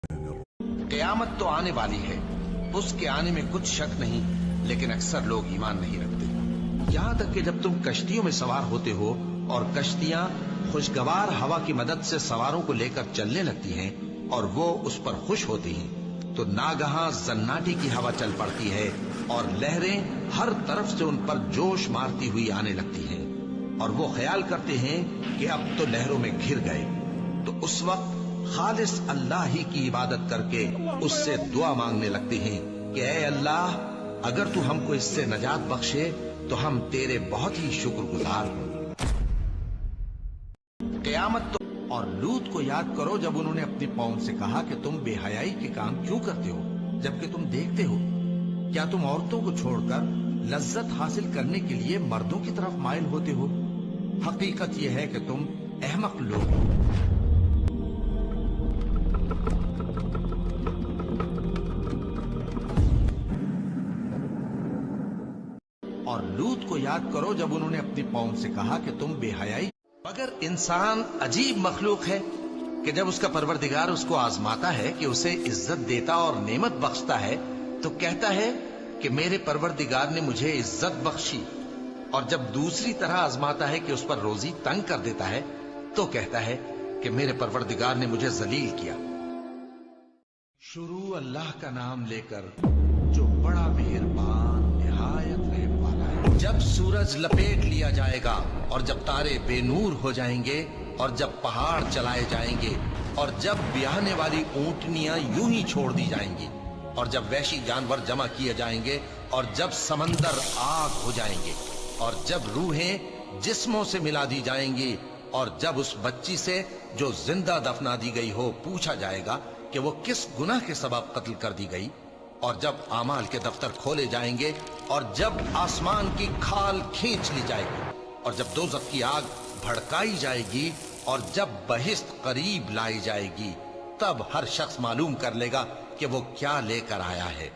क़यामत तो आने वाली है, उसके आने में कुछ शक नहीं, लेकिन अक्सर लोग ईमान नहीं रखते। यहाँ तक कि जब तुम कश्तियों में सवार होते हो और कश्तियां खुशगवार हवा की मदद से सवारों को लेकर चलने लगती हैं और वो उस पर खुश होती हैं, तो नागहां जन्नाटी की हवा चल पड़ती है और लहरें हर तरफ से उन पर जोश मारती हुई आने लगती हैं, और वो ख्याल करते हैं कि अब तो लहरों में घिर गए। तो उस वक्त खालिस अल्लाह ही की इबादत करके उससे दुआ मांगने लगते हैं कि ऐ अल्लाह, अगर तू हमको इससे नजात बख्शे तो हम तेरे बहुत ही शुक्रगुजार हों। क़यामत तो। और लूत को याद करो जब उन्होंने अपनी कौम से कहा कि तुम बेहयाई के काम क्यों करते हो जबकि तुम देखते हो, क्या तुम औरतों को छोड़कर लज्जत हासिल करने के लिए मर्दों की तरफ माइल होते हो? हकीकत यह है कि तुम अहमक लोग हो। और लूत को याद करो जब उन्होंने अपनी कौम से कहा कि तुम बेहयाई। मगर इंसान अजीब मखलूक है कि जब उसका परवरदिगार उसको आजमाता है कि उसे इज्जत देता और नेमत बख्शता है, तो कहता है कि मेरे परवरदिगार ने मुझे इज्जत बख्शी, और जब दूसरी तरह आजमाता है कि उस पर रोजी तंग कर देता है, तो कहता है कि मेरे परवरदिगार ने मुझे जलील किया। शुरू अल्लाह का नाम लेकर जो बड़ा मेहरबान निहायत रहम वाला है। जब सूरज लपेट लिया जाएगा और जब तारे बेनूर हो जाएंगे और जब पहाड़ चलाए जाएंगे और जब ब्याहने वाली ऊंटनियां यूं ही छोड़ दी जाएंगी और जब वहशी जानवर जमा किए जाएंगे और जब समंदर आग हो जाएंगे और जब रूहें जिस्मों से मिला दी जाएंगी और जब उस बच्ची से जो जिंदा दफना दी गई हो पूछा जाएगा कि वो किस गुनाह के सबब कत्ल कर दी गई, और जब आमाल के दफ्तर खोले जाएंगे और जब आसमान की खाल खींच ली जाएगी और जब दोज़ख की आग भड़काई जाएगी और जब बहिश्त करीब लाई जाएगी, तब हर शख्स मालूम कर लेगा कि वो क्या लेकर आया है।